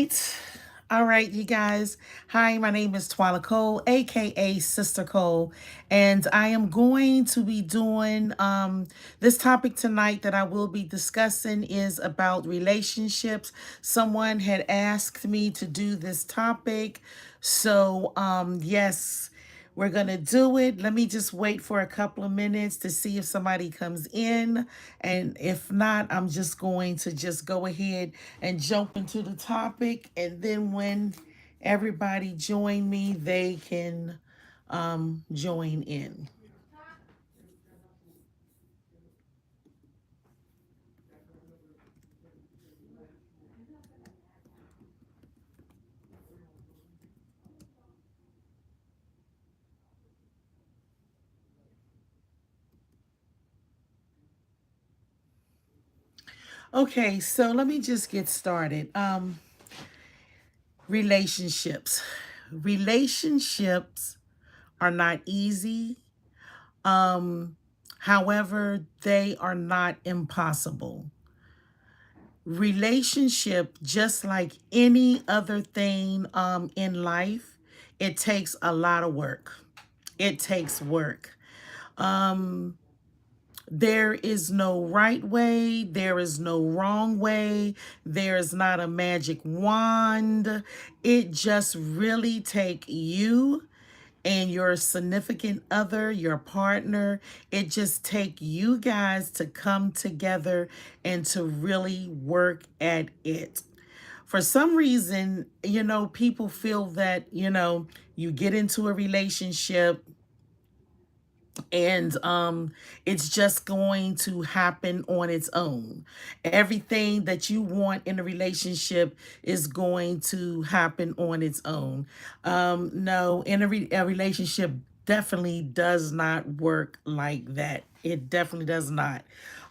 right. All right, you guys. Hi, my name is Twila Cole, aka Sister Cole, and I am going to be doing this topic tonight that I will be discussing is about relationships. Someone had asked me to do this topic. So, yes, we're going to do it. Let me just wait for a couple of minutes to see if somebody comes in. And if not, I'm just going to just go ahead and jump into the topic. And then when everybody join me, they can join in. Okay, so let me just get started. Relationships. Relationships are not easy. However, they are not impossible. Relationship, just like any other thing in life, it takes a lot of work. It takes work. There is no right way, there is no wrong way, there is not a magic wand. It just really take you and your significant other, your partner. It just take you guys to come together and to really work at it. For some reason, people feel that, you get into a relationship and it's just going to happen on its own. Everything that you want in a relationship is going to happen on its own. No, in a relationship definitely does not work like that. It definitely does not.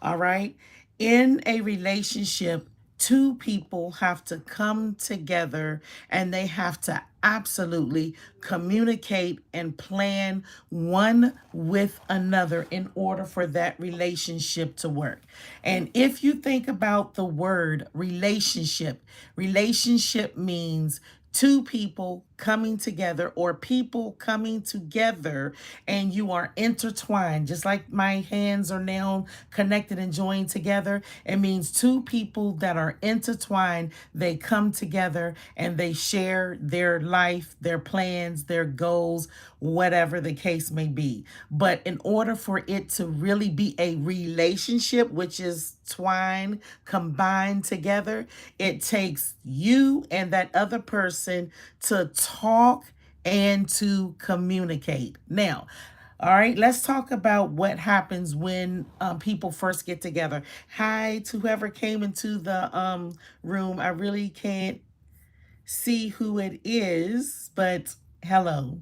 All right. In a relationship, two people have to come together and they have to absolutely communicate and plan one with another in order for that relationship to work. And if you think about the word relationship, relationship means two people coming together or people coming together and you are intertwined just like my hands are now connected and joined together. It means two people that are intertwined, they come together and they share their life, their plans, their goals, whatever the case may be. But in order for it to really be a relationship, which is twine combined together, it takes you and that other person to talk and to communicate. Now, all right, let's talk about what happens when people first get together. Hi to whoever came into the room. I really can't see who it is, but hello.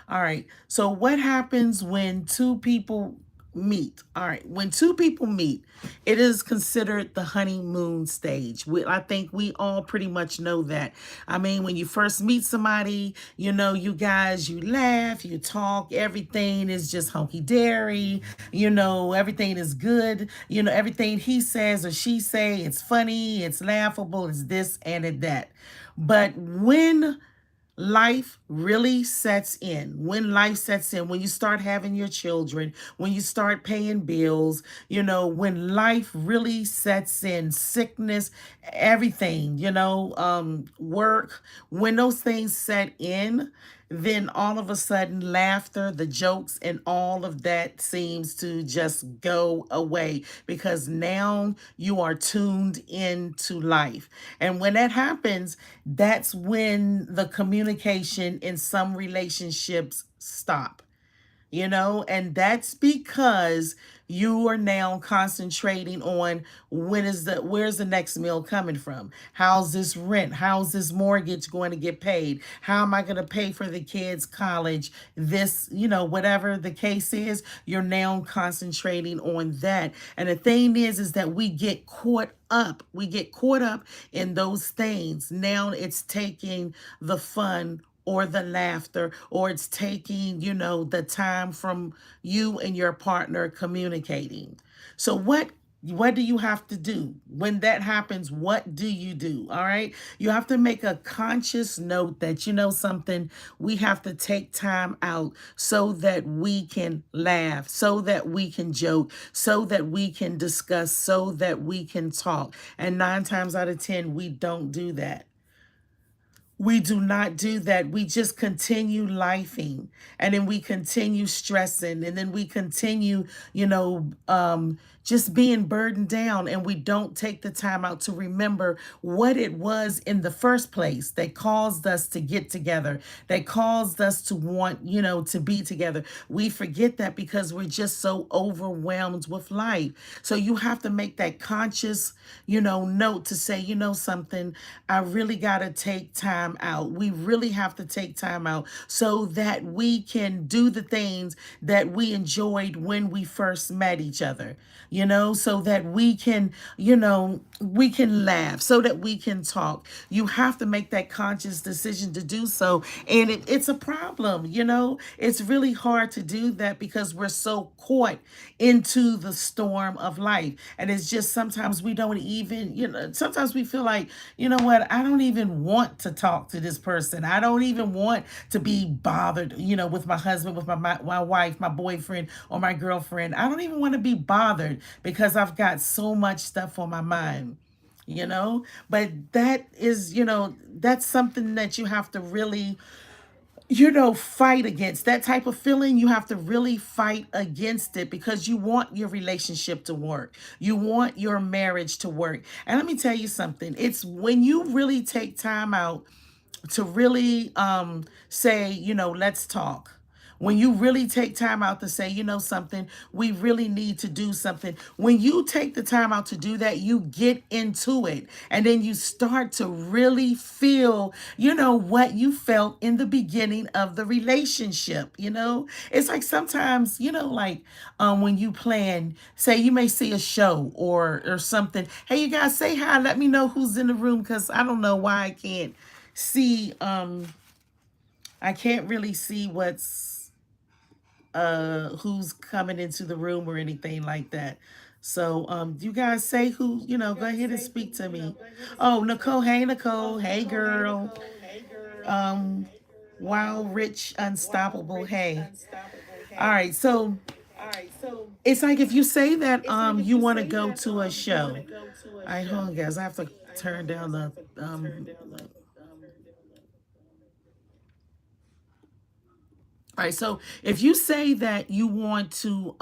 All right. So what happens when two people meet? All right. When two people meet, it is considered the honeymoon stage. I think we all pretty much know that. I mean, when you first meet somebody, you guys, you laugh, you talk, everything is just hunky dory. Everything is good. Everything he says or she say, it's funny, it's laughable, it's this and it that. But when life really sets in, when you start having your children, when you start paying bills, when life really sets in, sickness, everything, work, when those things set in, then all of a sudden laughter, the jokes, and all of that seems to just go away because now you are tuned into life. And when that happens, that's when the communication in some relationships stop, and that's because you are now concentrating on where's the next meal coming from, how's this rent, how's this mortgage going to get paid, how am I going to pay for the kids college, this, whatever the case is, you're now concentrating on that. And the thing is that we get caught up in those things. Now it's taking the fun or the laughter, or it's taking, the time from you and your partner communicating. So, what What do you have to do? When that happens, what do you do? All right. You have to make a conscious note that, you know something, we have to take time out so that we can laugh, so that we can joke, so that we can discuss, so that we can talk. And 9 times out of 10, we don't do that. We do not do that. We just continue lifing, and then we continue stressing, and then we continue, just being burdened down, and we don't take the time out to remember what it was in the first place that caused us to get together, that caused us to want, to be together. We forget that because we're just so overwhelmed with life. So you have to make that conscious, note to say, something, I really got to take time out. We really have to take time out so that we can do the things that we enjoyed when we first met each other, so that we can laugh, so that we can talk. You have to make that conscious decision to do so. And it's a problem, it's really hard to do that because we're so caught into the storm of life. And it's just sometimes we don't even, sometimes we feel like, what, I don't even want to talk to this person. I don't even want to be bothered, with my husband, with my wife, my boyfriend, or my girlfriend. I don't even want to be bothered because I've got so much stuff on my mind. But that is, that's something that you have to really, fight against. That type of feeling, you have to really fight against it because you want your relationship to work. You want your marriage to work. And let me tell you something. It's when you really take time out to really say, let's talk. When you really take time out to say, something, we really need to do something. When you take the time out to do that, you get into it. And then you start to really feel, what you felt in the beginning of the relationship. It's like sometimes, when you plan, say you may see a show or something. Hey, you guys, say hi. Let me know who's in the room because I don't know why I can't see. I can't really see who's coming into the room or anything like that. So you guys say who, go ahead and speak to me. Oh, Nicole. Hey, Nicole. Hey, girl. Um Wild Rich Unstoppable. Hey. All right. So it's like if you say that you want to go to a show. I hold on, guys. I have to turn down the all right. So if you say that you want to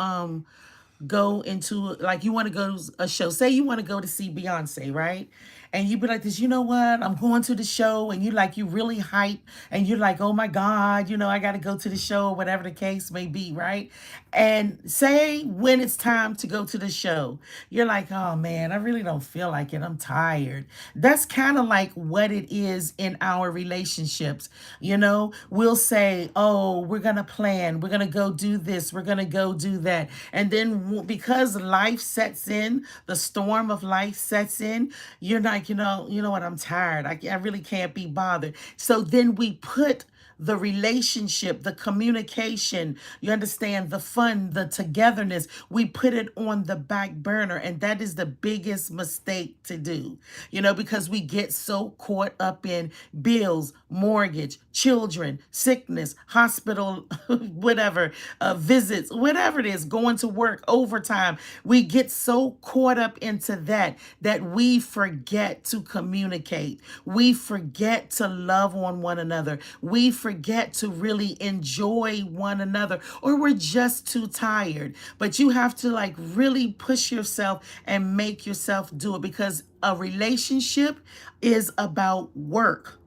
go into, like, you want to go to a show, say you want to go to see Beyonce, right? And you be like this, I'm going to the show, and you really hype, and you're like, oh my God, I got to go to the show, whatever the case may be, right? And say when it's time to go to the show, you're like, oh man, I really don't feel like it, I'm tired. That's kind of like what it is in our relationships. We'll say, oh, we're gonna plan, we're gonna go do this, we're gonna go do that, and then because life sets in, the storm of life sets in, you're like, what, I'm tired, I really can't be bothered. So then we put the relationship, the communication, you understand, the fun, the togetherness, we put it on the back burner. And that is the biggest mistake to do, because we get so caught up in bills, mortgage, children, sickness, hospital, whatever, visits, whatever it is, going to work, overtime. We get so caught up into that we forget to communicate. We forget to love on one another. We forget to really enjoy one another, or we're just too tired. But you have to really push yourself and make yourself do it, because a relationship is about work.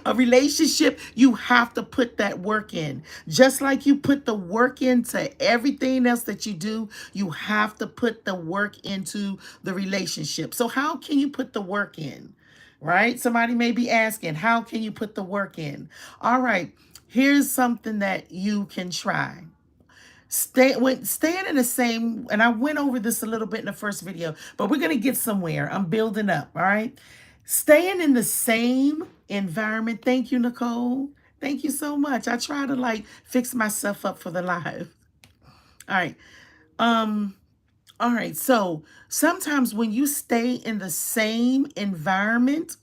A relationship, you have to put that work in. Just like you put the work into everything else that you do, you have to put the work into the relationship. So how can you put the work in? Right? Somebody may be asking, how can you put the work in? All right, here's something that you can try. Staying in the same, and I went over this a little bit in the first video, but we're gonna get somewhere. I'm building up, all right? Staying in the same environment. Thank you, Nicole. Thank you so much. I try to fix myself up for the live. All right. All right. So sometimes when you stay in the same environment,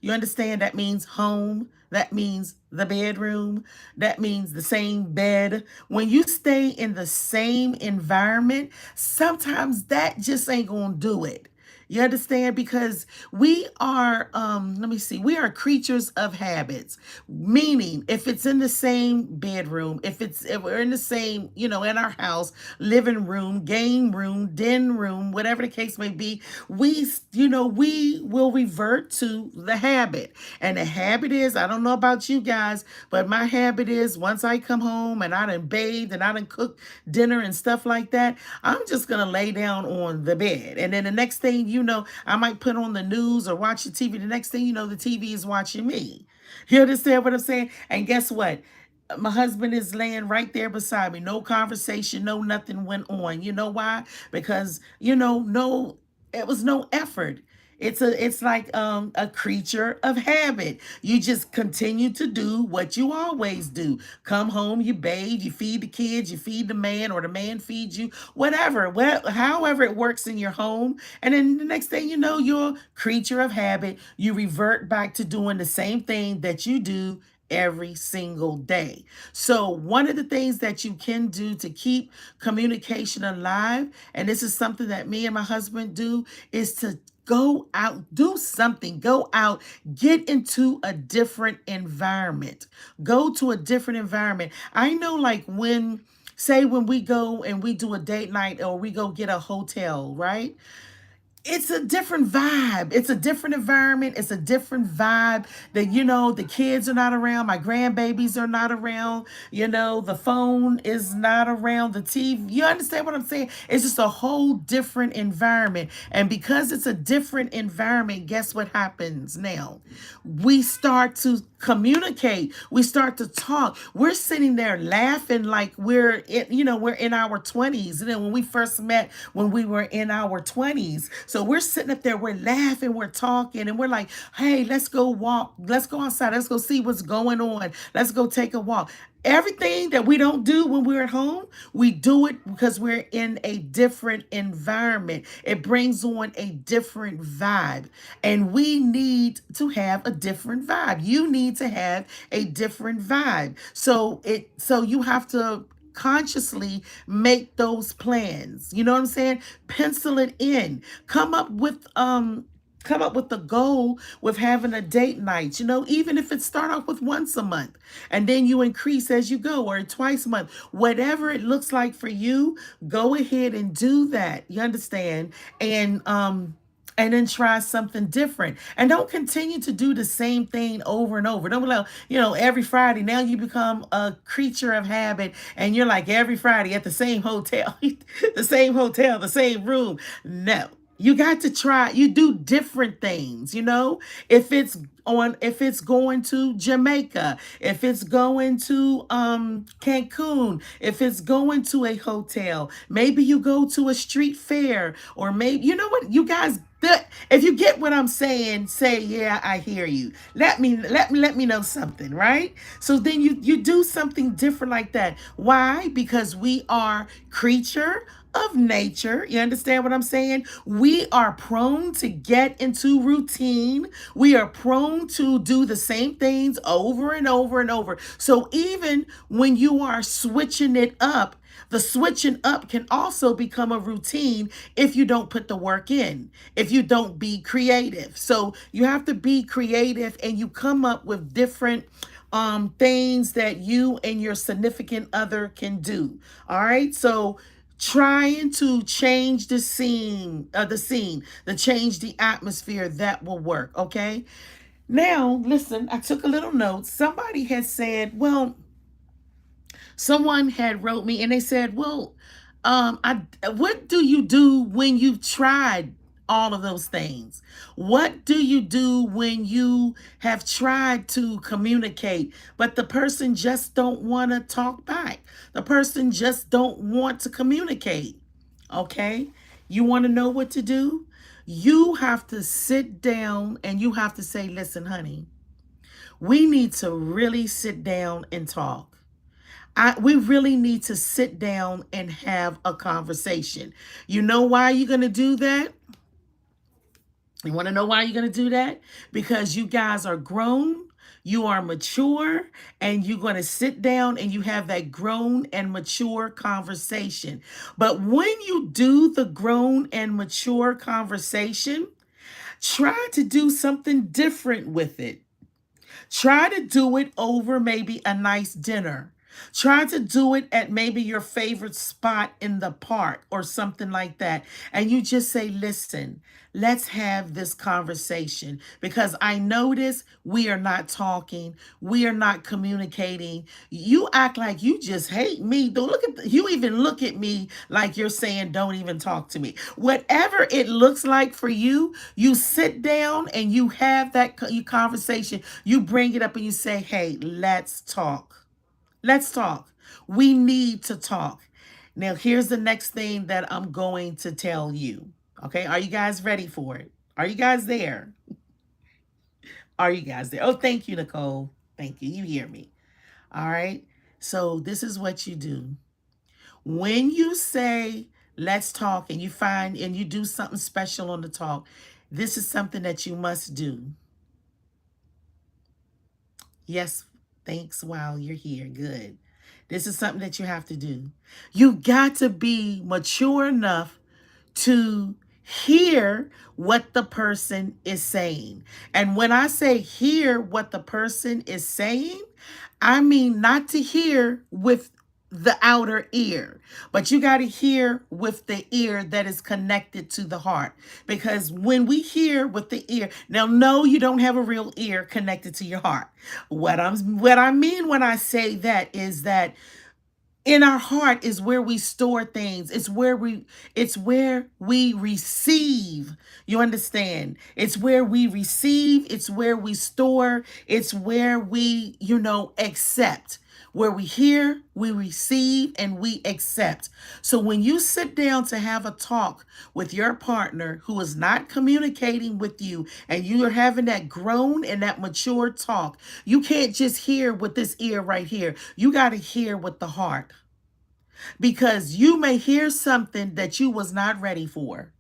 you understand that means home, that means the bedroom, that means the same bed. When you stay in the same environment, sometimes that just ain't gonna do it. You understand? Because we are, let me see, we are creatures of habits. Meaning, if it's in the same bedroom, if we're in the same, in our house, living room, game room, den room, whatever the case may be, we will revert to the habit. And the habit is, I don't know about you guys, but my habit is once I come home and I done bathed and I done cooked dinner and stuff like that, I'm just gonna lay down on the bed. And then the next thing you know, I might put on the news or watch the TV. The next thing you know, the TV is watching me. You understand what I'm saying? And guess what? My husband is laying right there beside me. No conversation, no nothing went on. You know why? Because, no, it was no effort. It's like a creature of habit. You just continue to do what you always do. Come home, you bathe, you feed the kids, you feed the man, or the man feeds you, whatever, however it works in your home. And then the next thing you know, you're a creature of habit. You revert back to doing the same thing that you do every single day. So, one of the things that you can do to keep communication alive, and this is something that me and my husband do, is to go out, do something, go out, get into a different environment. Go to a different environment. I know, like, when we go and we do a date night or we go get a hotel, right? It's a different vibe. It's a different environment. It's a different vibe that, the kids are not around. My grandbabies are not around. The phone is not around. The TV. You understand what I'm saying? It's just a whole different environment. And because it's a different environment, guess what happens now? We start to communicate. We start to talk. We're sitting there laughing like we're in our 20s. And then when we first met, when we were in our 20s. So we're sitting up there, we're laughing, we're talking, and we're like, hey, let's go walk. Let's go outside. Let's go see what's going on. Let's go take a walk. Everything that we don't do when we're at home, we do it because we're in a different environment. It brings on a different vibe. And we need to have a different vibe. You need to have a different vibe. So you have to consciously make those plans. You know what I'm saying? Pencil it in. Come up with the goal with having a date night, even if it start off with once a month and then you increase as you go, or twice a month, whatever it looks like for you, go ahead and do that. You understand? And then try something different. And don't continue to do the same thing over and over. Don't be like, every Friday. Now you become a creature of habit and you're like every Friday at the same hotel, the same room. No. You got to try, you do different things, if it's going to Jamaica, if it's going to Cancun, if it's going to a hotel, maybe you go to a street fair, or maybe, you know what, you guys, if you get what I'm saying, say, yeah, I hear you. Let me know something, right? So then you do something different like that. Why? Because we are creature of nature. You understand what I'm saying? We are prone to get into routine. We are prone to do the same things over and over and over. So even when you are switching it up, the switching up can also become a routine if you don't put the work in, if you don't be creative. So you have to be creative and you come up with different things that you and your significant other can do. All right. So trying to change the change the atmosphere, that will work. Okay. Now, listen, I took a little note. Somebody had said, well, someone had wrote me and they said, well, what do you do when you've tried all of those things? What do you do when you have tried to communicate, but the person just don't want to talk back? The person just don't want to communicate. Okay? You want to know what to do? You have to sit down and you have to say, listen, honey, we need to really sit down and talk. We really need to sit down and have a conversation. You know why you're going to do that? You want to know why you're going to do that? Because you guys are grown, you are mature, and you're going to sit down and you have that grown and mature conversation. But when you do the grown and mature conversation, try to do something different with it. Try to do it over maybe a nice dinner. Try to do it at maybe your favorite spot in the park or something like that. And you just say, listen, let's have this conversation because I notice we are not talking. We are not communicating. You act like you just hate me. Don't look at you even look at me like you're saying, don't even talk to me. Whatever it looks like for you, you sit down and you have that conversation. You bring it up and you say, hey, let's talk. Let's talk. We need to talk. Now, here's the next thing that I'm going to tell you. Okay, are you guys ready for it? Are you guys there? Are you guys there? Oh, thank you, Nicole. Thank you. You hear me. All right. So, this is what you do. When you say, let's talk, and you find and you do something special on the talk, this is something that you must do. Yes, thanks while you're here. Good. This is something that you have to do. You got to be mature enough to hear what the person is saying. And when I say hear what the person is saying, I mean not to hear with the outer ear, but you got to hear with the ear that is connected to the heart. Because when we hear with the ear, now no, you don't have a real ear connected to your heart. What I mean when I say that is that in our heart is where we store things. It's where we receive. You understand? It's where we receive, it's where we store, it's where we, accept. Where we hear, we receive, and we accept. So when you sit down to have a talk with your partner who is not communicating with you and you are having that grown and that mature talk, you can't just hear with this ear right here. You got to hear with the heart because you may hear something that you was not ready for.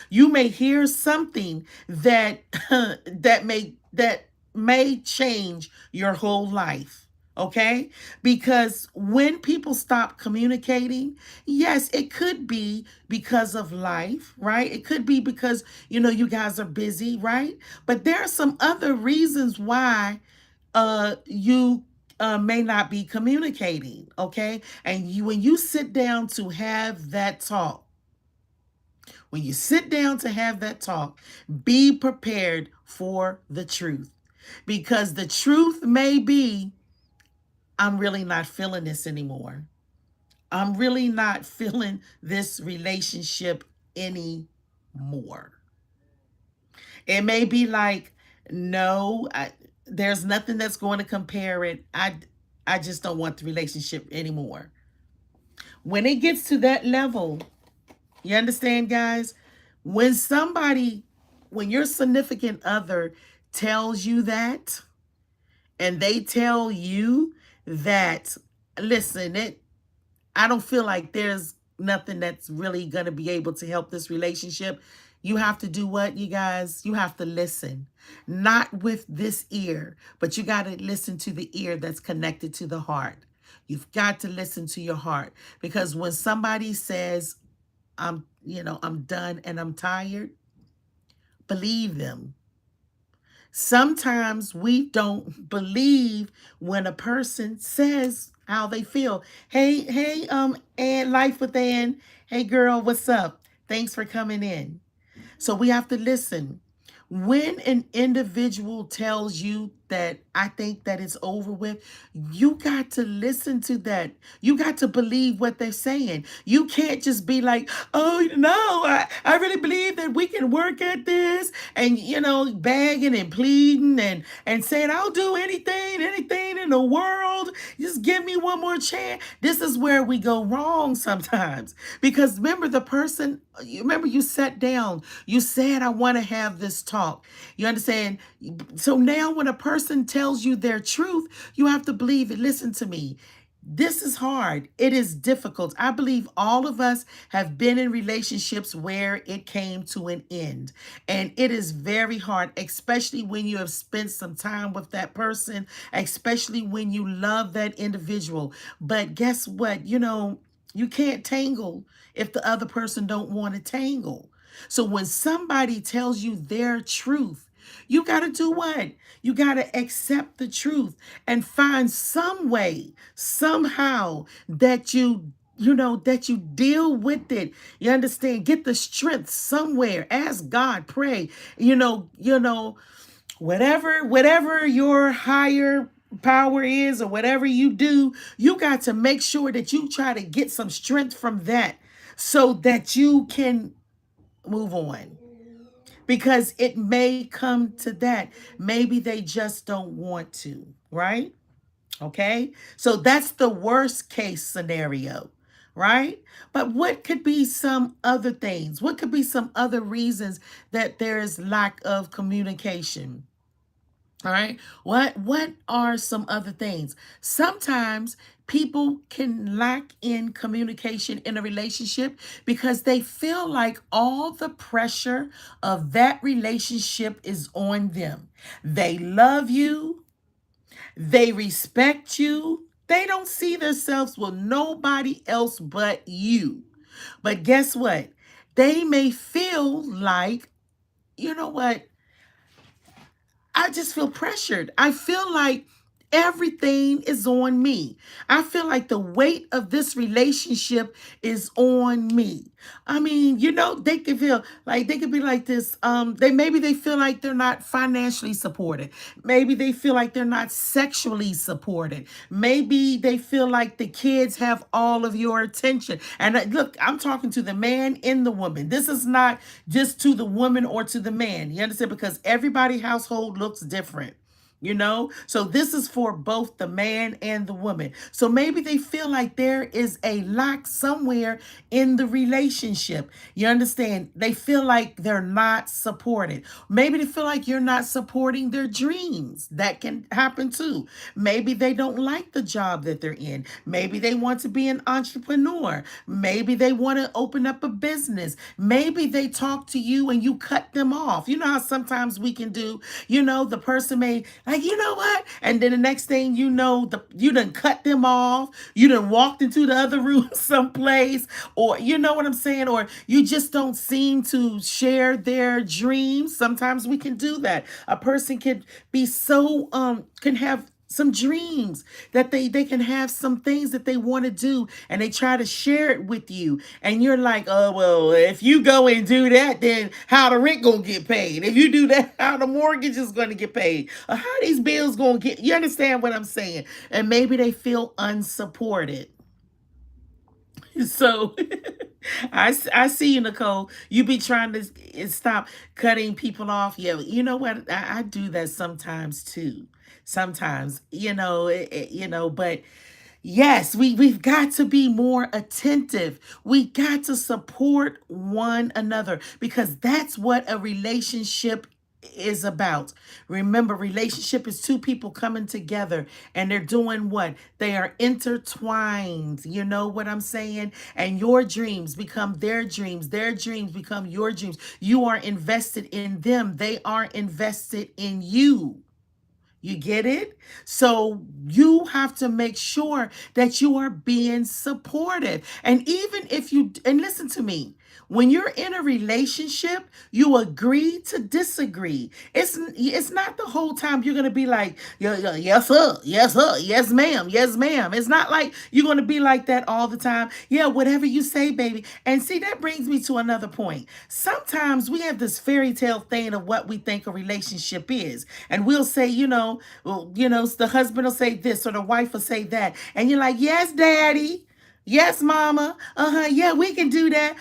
You may hear something that that may change your whole life. Okay? Because when people stop communicating, yes, it could be because of life, right? It could be because, you guys are busy, right? But there are some other reasons why you may not be communicating, okay? And when you sit down to have that talk, when you sit down to have that talk, be prepared for the truth. Because the truth may be, I'm really not feeling this anymore. I'm really not feeling this relationship anymore. It may be like, no, there's nothing that's going to compare it. I just don't want the relationship anymore. When it gets to that level, you understand, guys? When somebody, when your significant other tells you that, and they tell you that, listen, I don't feel like there's nothing that's really going to be able to help this relationship. You have to do what, you guys? You have to listen. Not with this ear, but you got to listen to the ear that's connected to the heart. You've got to listen to your heart because when somebody says, I'm done and I'm tired, believe them. Sometimes we don't believe when a person says how they feel. Hey, Ann, Life with Ann. Hey, girl, what's up? Thanks for coming in. So we have to listen. When an individual tells you that I think that it's over with, you got to listen to that. You got to believe what they're saying. You can't just be like, oh, no, I really believe that we can work at this and, begging and pleading and saying, I'll do anything in the world. Just give me one more chance. This is where we go wrong sometimes. Because remember, you sat down, you said, I want to have this talk. You understand? So now when a person tells you their truth, you have to believe it. Listen to me. This is hard. It is difficult. I believe all of us have been in relationships where it came to an end. And it is very hard, especially when you have spent some time with that person, especially when you love that individual. But guess what? You can't tangle if the other person don't want to tangle. So when somebody tells you their truth, you got to do what? You got to accept the truth and find some way, somehow that you deal with it. You understand? Get the strength somewhere. Ask God, pray. Whatever your higher power is or whatever you do, you got to make sure that you try to get some strength from that so that you can move on, because it may come to that. Maybe they just don't want to, right? Okay. So that's the worst case scenario, right? But what could be some other things? What could be some other reasons that there is lack of communication? All right. What are some other things? Sometimes people can lack in communication in a relationship because they feel like all the pressure of that relationship is on them. They love you, they respect you. They don't see themselves with nobody else but you. But guess what? They may feel like, you know what? I just feel pressured. I feel like everything is on me. I feel like the weight of this relationship is on me. I mean, they could feel like they could be like this. They feel like they're not financially supported. Maybe they feel like they're not sexually supported. Maybe they feel like the kids have all of your attention. And look, I'm talking to the man and the woman. This is not just to the woman or to the man. You understand? Because everybody household looks different. So this is for both the man and the woman. So maybe they feel like there is a lack somewhere in the relationship. You understand? They feel like they're not supported. Maybe they feel like you're not supporting their dreams. That can happen too. Maybe they don't like the job that they're in. Maybe they want to be an entrepreneur. Maybe they want to open up a business. Maybe they talk to you and you cut them off. You know how sometimes we can do, the person may like, you know what? And then the next thing you know, you done cut them off. You done walked into the other room someplace, or you know what I'm saying? Or you just don't seem to share their dreams. Sometimes we can do that. A person can be so, can have some dreams that they can have some things that they want to do, and they try to share it with you, and you're like, oh well, if you go and do that, then how the rent gonna get paid? If you do that, how the mortgage is gonna get paid? Or how these bills gonna get? You understand what I'm saying? And maybe they feel unsupported. So I see you, Nicole. You be trying to stop cutting people off. Yeah, you know what? I do that sometimes too. Sometimes, but yes, we've got to be more attentive. We got to support one another, because that's what a relationship is about. Remember, relationship is two people coming together and they're doing what? They are intertwined. You know what I'm saying? And your dreams become their dreams become your dreams. You are invested in them, they are invested in you. You get it? So you have to make sure that you are being supportive. And even if and listen to me, when you're in a relationship, you agree to disagree. It's not the whole time you're going to be like, yeah, yeah, yes, sir, yes, sir, yes, ma'am, yes, ma'am. It's not like you're going to be like that all the time. Yeah, whatever you say, baby. And see, that brings me to another point. Sometimes we have this fairy tale thing of what we think a relationship is. And we'll say, the husband will say this or the wife will say that. And you're like, yes, daddy. Yes, mama. Yeah, we can do that.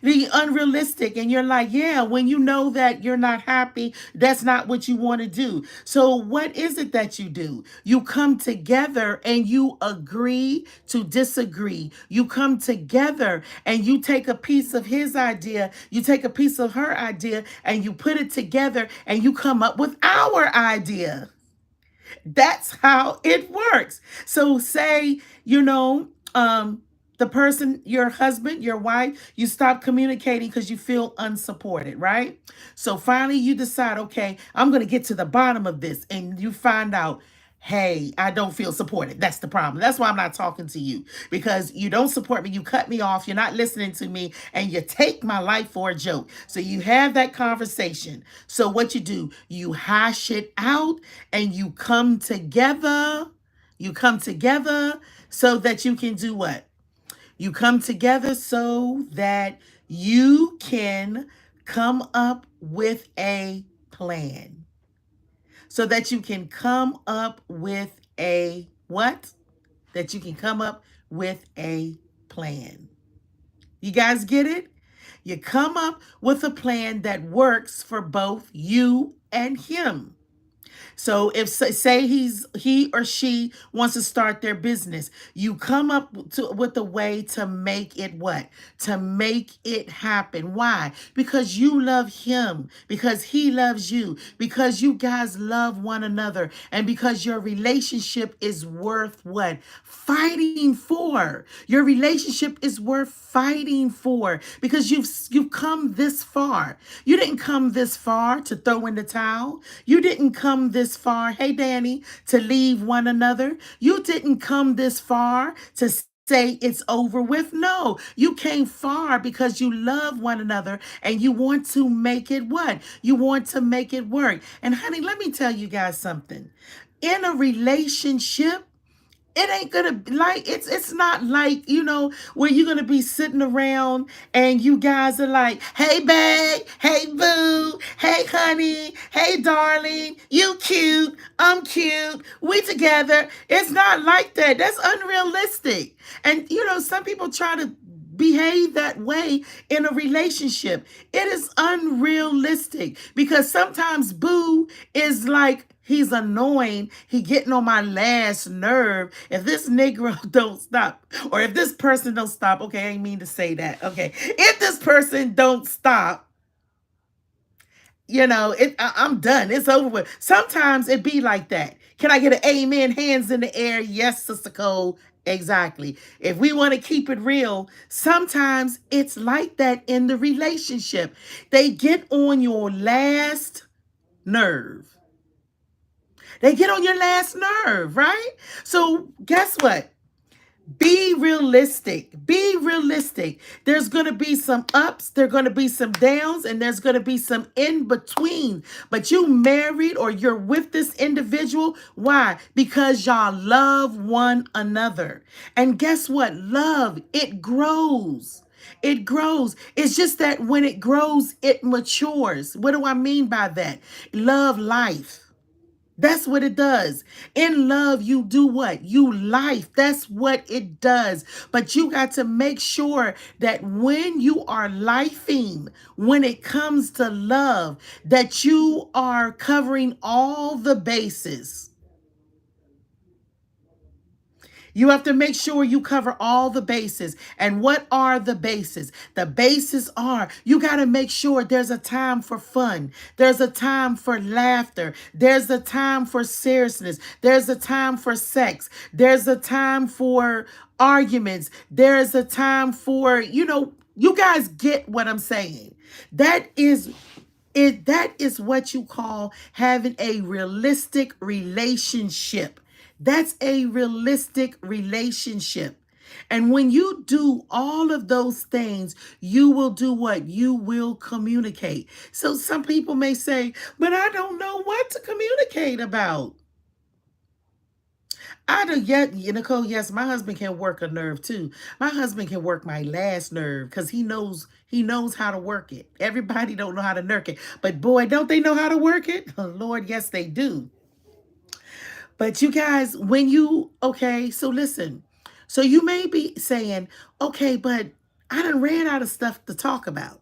The unrealistic. And you're like, yeah, when you know that you're not happy, that's not what you want to do. So what is it that you do? You come together and you agree to disagree. You come together and you take a piece of his idea, you take a piece of her idea, and you put it together and you come up with our idea. That's how it works. So say, the person, your husband, your wife, you stop communicating because you feel unsupported, right? So finally you decide, okay, I'm going to get to the bottom of this. And you find out, hey, I don't feel supported. That's the problem. That's why I'm not talking to you, because you don't support me. You cut me off. You're not listening to me, and you take my life for a joke. So you have that conversation. So what you do, you hash it out and you come together. You come together so that you can do what? You come together so that you can come up with a plan. So that you can come up with a what? That you can come up with a plan. You guys get it? You come up with a plan that works for both you and him. So if say he or she wants to start their business, you come up with a way to make it what? To make it happen. Why? Because you love him, because he loves you, because you guys love one another, and because your relationship is worth what? Fighting for. Your relationship is worth fighting for, because you've come this far. You didn't come this far to throw in the towel. You didn't come this far, hey Danny, to leave one another. You didn't come this far to say it's over with. No, you came far because you love one another and you want to make it what? You want to make it work. And honey, let me tell you guys something. In a relationship, it ain't gonna like it's not like, where you're gonna be sitting around and you guys are like, hey babe, hey boo, hey honey, hey darling, you cute, I'm cute, we together. It's not like that. That's unrealistic. And some people try to behave that way in a relationship. It is unrealistic, because sometimes boo is like, he's annoying. He getting on my last nerve. If this Negro don't stop, or if this person don't stop, okay, I ain't mean to say that. Okay, if this person don't stop, I'm done. It's over with. Sometimes it be like that. Can I get an amen? Hands in the air. Yes, Sister Cole. Exactly. If we want to keep it real, sometimes it's like that in the relationship. They get on your last nerve. They get on your last nerve, right? So guess what? Be realistic. Be realistic. There's going to be some ups, there's going to be some downs, and there's going to be some in between. But you married, or you're with this individual. Why? Because y'all love one another. And guess what? Love, it grows. It grows. It's just that when it grows, it matures. What do I mean by that? Love life. That's what it does. In love, you do what? You life. That's what it does. But you got to make sure that when you are lifing, when it comes to love, that you are covering all the bases. You have to make sure you cover all the bases. And what are the bases? The bases are, you got to make sure there's a time for fun. There's a time for laughter. There's a time for seriousness. There's a time for sex. There's a time for arguments. There's a time for, you guys get what I'm saying. That is what you call having a realistic relationship. That's a realistic relationship. And when you do all of those things, you will do what? You will communicate. So some people may say, but I don't know what to communicate about. I do, yeah, Nicole, yes, my husband can work a nerve too. My husband can work my last nerve because he knows how to work it. Everybody don't know how to work it. But boy, don't they know how to work it? Oh, Lord, yes, they do. But you guys, okay, so listen. So you may be saying, okay, but I done ran out of stuff to talk about.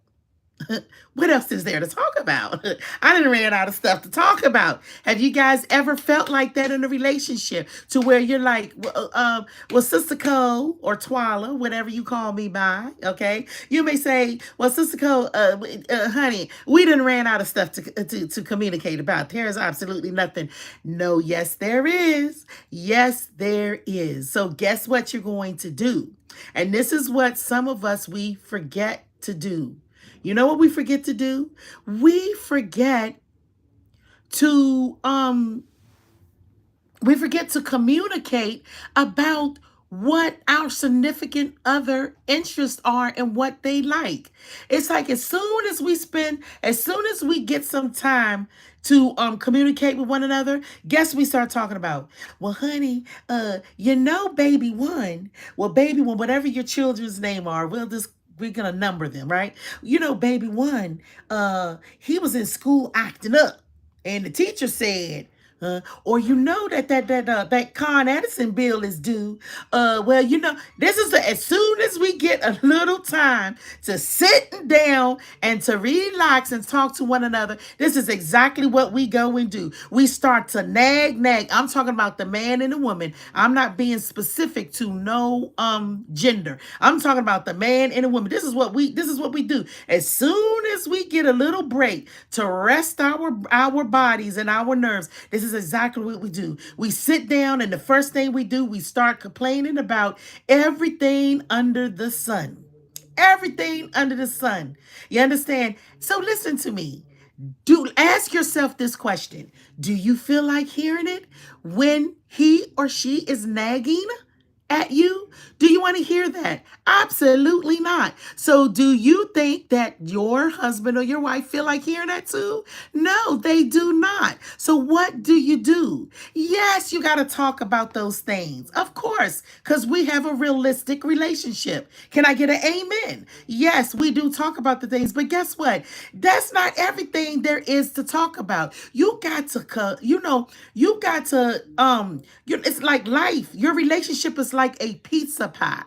What else is there to talk about? I didn't ran out of stuff to talk about. Have you guys ever felt like that in a relationship to where you're like, well, Sister Cole or Twala, whatever you call me by, okay? You may say, well, Sister Cole, honey, we didn't ran out of stuff to communicate about. There is absolutely nothing. No, yes, there is. Yes, there is. So guess what you're going to do? And this is what some of us, we forget to do. You know what we forget to do? We forget to communicate about what our significant other interests are and what they like. It's like as soon as we get some time to communicate with one another, guess we start talking about, well, honey, baby one. Well, baby one, whatever your children's name are, we're gonna number them, right? Baby one, he was in school acting up, and the teacher said, or that Con Edison bill is due. Well, this is as soon as we get a little time to sit down and to relax and talk to one another, this is exactly what we go and do. We start to nag. I'm talking about the man and the woman. I'm not being specific to no gender. I'm talking about the man and the woman. This is what we do. As soon as we get a little break to rest our bodies and our nerves, this is exactly what we do. We sit down, and the first thing we do, we start complaining about everything under the sun. Everything under the sun. You understand? So listen to me. Ask yourself this question. Do you feel like hearing it when he or she is nagging at you? Do you want to hear that? Absolutely not. So do you think that your husband or your wife feel like hearing that too? No, they do not. So what do? Yes, you got to talk about those things. Of course, because we have a realistic relationship. Can I get an amen? Yes, we do talk about the things, but guess what? That's not everything there is to talk about. You got to, it's like life. Your relationship is like a pizza pie.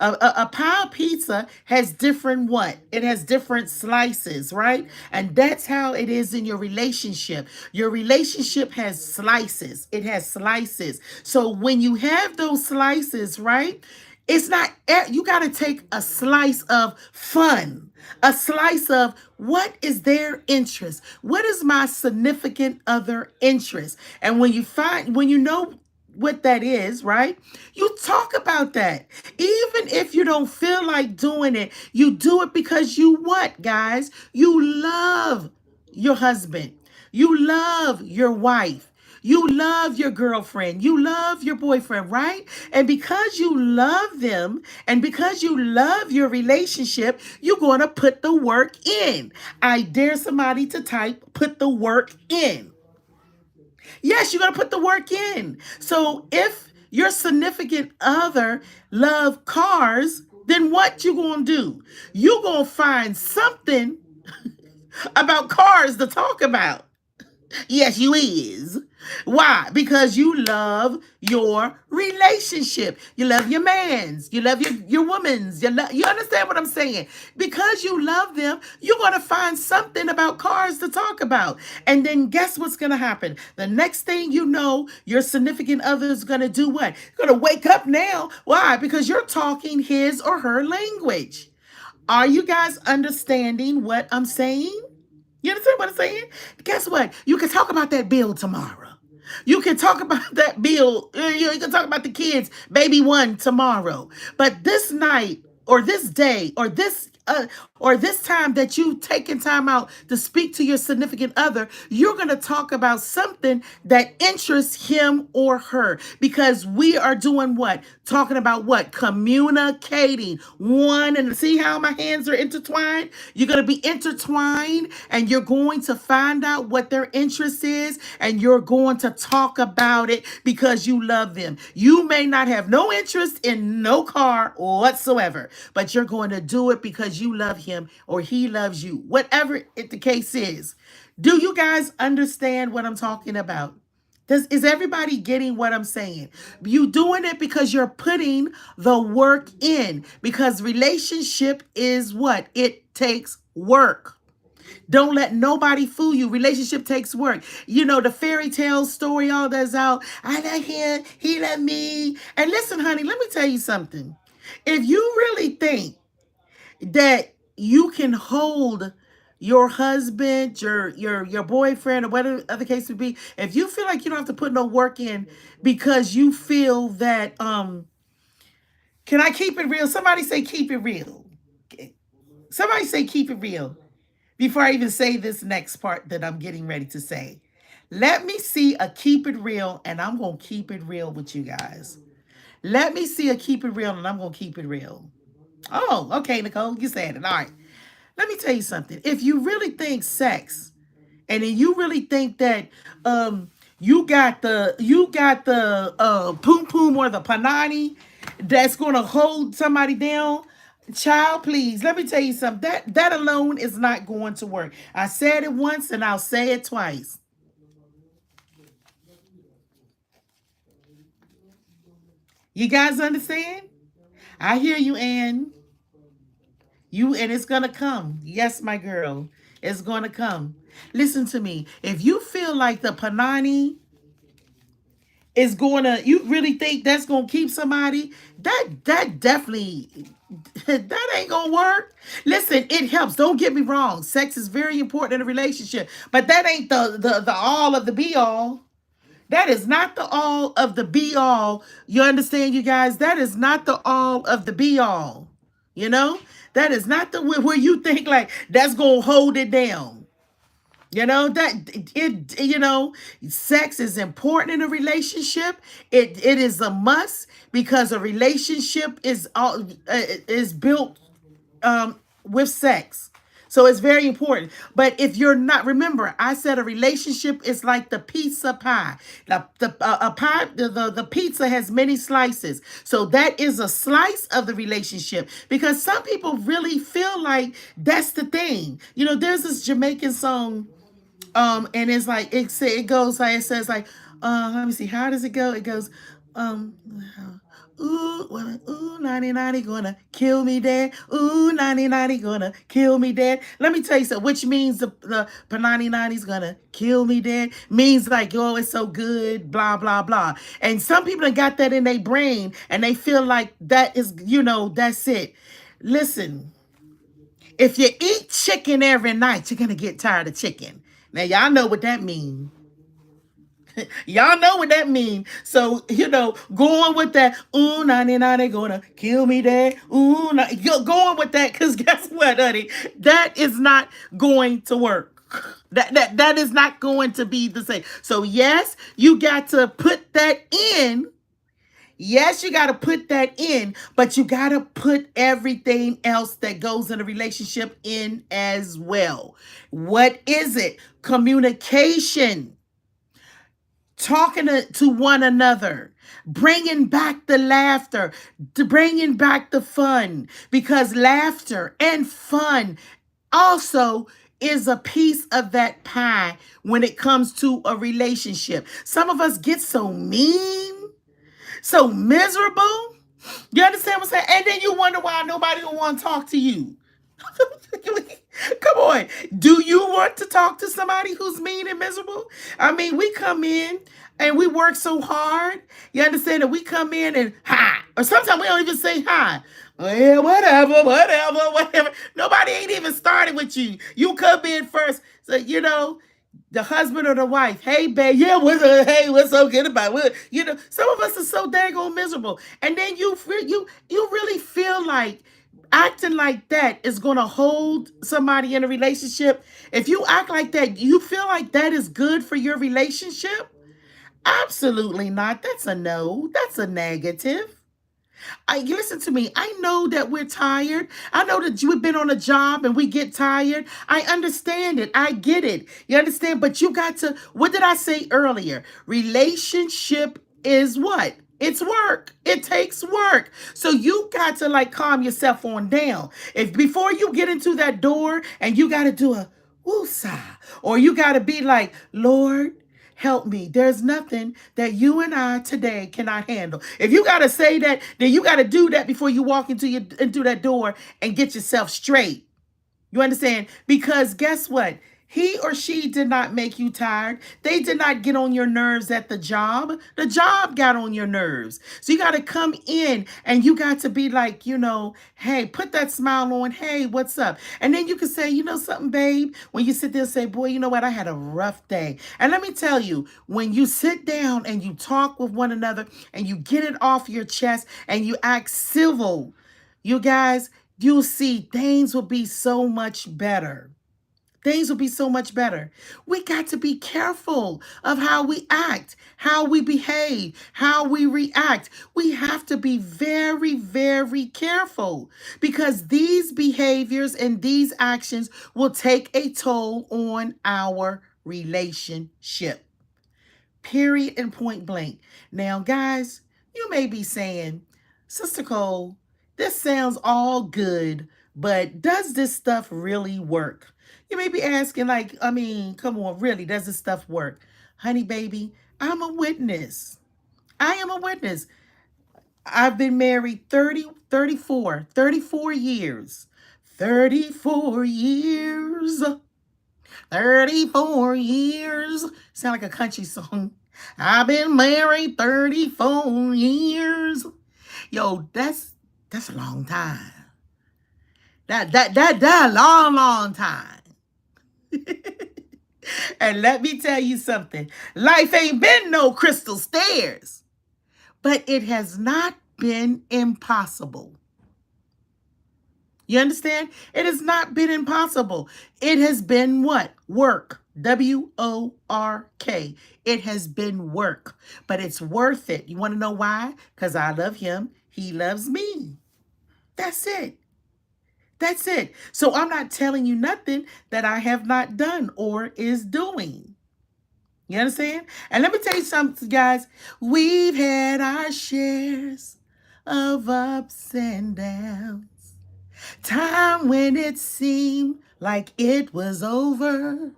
A pie of pizza has different what? It has different slices, right? And that's how it is in your relationship. Your relationship has slices. It has slices. So when you have those slices, right? It's not, you got to take a slice of fun, a slice of what is their interest? What is my significant other interest? And when you know what that is, right? You talk about that. Even if you don't feel like doing it, you do it because you what, guys? You love your husband. You love your wife. You love your girlfriend. You love your boyfriend, right? And because you love them and because you love your relationship, you're going to put the work in. I dare somebody to type, put the work in. Yes, you're going to put the work in. So if your significant other love cars, then what you going to do? You're going to find something about cars to talk about. Yes, you is. Why? Because you love your relationship. You love your mans. You love your women's. You understand what I'm saying? Because you love them, you're going to find something about cars to talk about. And then guess what's going to happen? The next thing you know, your significant other is going to do what? Going to wake up now. Why? Because you're talking his or her language. Are you guys understanding what I'm saying? You understand what I'm saying? Guess what? You can talk about that bill tomorrow. You can talk about that bill. You can talk about the kids, baby one tomorrow. But this night or this day or this time that you've taken time out to speak to your significant other, you're going to talk about something that interests him or her, because we are doing what? Talking about what? Communicating. And see how my hands are intertwined? You're going to be intertwined and you're going to find out what their interest is and you're going to talk about it because you love them. You may not have no interest in no car whatsoever, but you're going to do it because you love him or he loves you, whatever the case is. Do you guys understand what I'm talking about? Is everybody getting what I'm saying? You doing it because you're putting the work in, because relationship is what? It takes work. Don't let nobody fool you. Relationship takes work. You know, the fairy tale story, all that's out. I let him, he let me. And listen, honey, let me tell you something. If you really think that you can hold your husband, your boyfriend, or whatever other case would be, if you feel like you don't have to put no work in because you feel that can I keep it real? Somebody say keep it real. Somebody say keep it real. Before I even say this next part that I'm getting ready to say, let me see a keep it real, and I'm going to keep it real with you guys. Let me see a keep it real, and I'm going to keep it real. Oh, okay, Nicole, you said it. All right. Let me tell you something. If you really think sex, and then you really think that you got the poom poom or the panani that's gonna hold somebody down, child, please let me tell you something. That alone is not going to work. I said it once and I'll say it twice. You guys understand? I hear you, Ann. You and it's gonna come. Yes, my girl. It's gonna come. Listen to me. If you feel like the panani is gonna, you really think that's gonna keep somebody, that definitely that ain't gonna work. Listen, it helps. Don't get me wrong. Sex is very important in a relationship, but that ain't the all of the be all. That is not the all of the be all. You understand, you guys? That is not the all of the be all. You know? That is not the where you think like that's gonna hold it down. You know that it. You know, sex is important in a relationship. It is a must because a relationship is built with sex. So it's very important. But if you're not, remember, I said a relationship is like the pizza pie. A pie, the pizza has many slices. So that is a slice of the relationship because some people really feel like that's the thing. You know, there's this Jamaican song, and it's like it goes like it says like, let me see, how does it go? It goes, um, ooh, 90 gonna kill me dead. Ooh, 90 gonna kill me dead. Let me tell you something, which means the Panani 90's gonna kill me dead. Means like, oh, it's so good, blah, blah, blah. And some people have got that in their brain and they feel like that is, you know, that's it. Listen, if you eat chicken every night, you're gonna get tired of chicken. Now, y'all know what that means. Y'all know what that means. So, you know, going with that, ooh, 90 gonna kill me there. Ooh, you're going with that because guess what, honey? That is not going to work. That is not going to be the same. So, yes, you got to put that in. Yes, you got to put that in, but you got to put everything else that goes in a relationship in as well. What is it? Communication, talking to one another, bringing back the laughter, bringing back the fun, because laughter and fun also is a piece of that pie when it comes to a relationship. Some of us get so mean, so miserable. You understand what I'm saying? And then you wonder why nobody will want to talk to you. Come on. Do you want to talk to somebody who's mean and miserable? I mean, we come in and we work so hard. You understand that we come in and hi. Or sometimes we don't even say hi. Oh, yeah, whatever. Nobody ain't even started with you. You come in first. So, you know, the husband or the wife, hey babe, yeah, what's so good about it? You know, some of us are so dang on miserable, and then you really feel like acting like that is gonna hold somebody in a relationship. If you act like that, you feel like that is good for your relationship? Absolutely not. That's a no. That's a negative. You listen to me. I know that we're tired. I know that you've been on a job and we get tired. I understand it. I get it. You understand? But you got to, what did I say earlier? Relationship is what? It's work. It takes work. So you got to like calm yourself on down. If before you get into that door and you got to do a woosah, or you got to be like, Lord, help me. There's nothing that you and I today cannot handle. If you got to say that, then you got to do that before you walk into that door and get yourself straight. You understand? Because guess what? He or she did not make you tired. They did not get on your nerves at the job. The job got on your nerves. So you got to come in and you got to be like, hey, put that smile on. Hey, what's up? And then you can say, you know something, babe? When you sit there and say, boy, you know what? I had a rough day. And let me tell you, when you sit down and you talk with one another and you get it off your chest and you act civil, you guys, you'll see things will be so much better. Things will be so much better. We got to be careful of how we act, how we behave, how we react. We have to be very, very careful because these behaviors and these actions will take a toll on our relationship. Period and point blank. Now, guys, you may be saying, Sister Cole, this sounds all good, but does this stuff really work? You may be asking, like, I mean, come on, really, does this stuff work? Honey, baby, I'm a witness. I am a witness. I've been married 34 years. 34 years. 34 years. Sound like a country song. I've been married 34 years. Yo, that's a long time. That a long time. And let me tell you something. Life ain't been no crystal stairs, but it has not been impossible. You understand? It has not been impossible. It has been what? Work. WORK. It has been work, but it's worth it. You want to know why? Because I love him. He loves me. That's it. That's it. So I'm not telling you nothing that I have not done or is doing. You understand? And let me tell you something, guys. We've had our shares of ups and downs. Time when it seemed like it was over.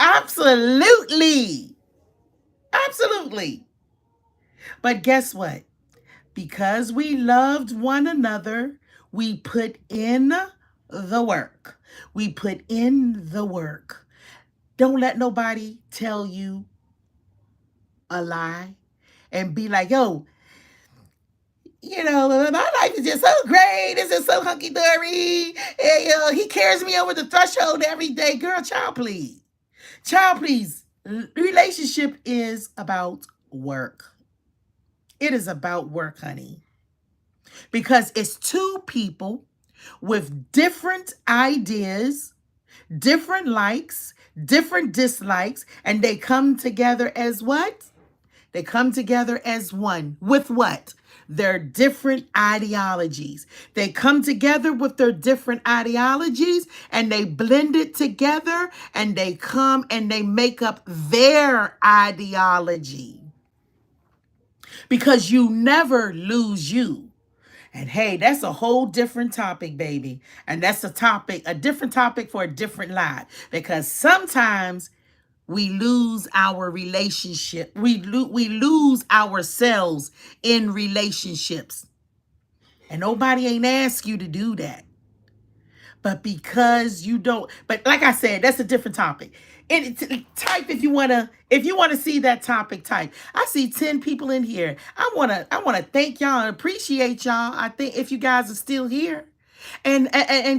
Absolutely. Absolutely. But guess what? Because we loved one another, we put in the work. We put in the work. Don't let nobody tell you a lie and be like, yo, my life is just so great. This is so hunky-dory. He carries me over the threshold every day. Girl, child, please. Child, please. Relationship is about work. It is about work, honey. Because it's two people with different ideas, different likes, different dislikes, and they come together as what? They come together as one. With what? Their different ideologies. They come together with their different ideologies and they blend it together and they come and they make up their ideology. Because you never lose you. And hey, that's a whole different topic, baby. And that's a different topic for a different life. Because sometimes we lose our relationship. We lose ourselves in relationships. And nobody ain't asked you to do that. But because you don't, but like I said, that's a different topic. And type if you wanna see that topic, type. I see 10 people in here. I wanna thank y'all and appreciate y'all. I think if you guys are still here. And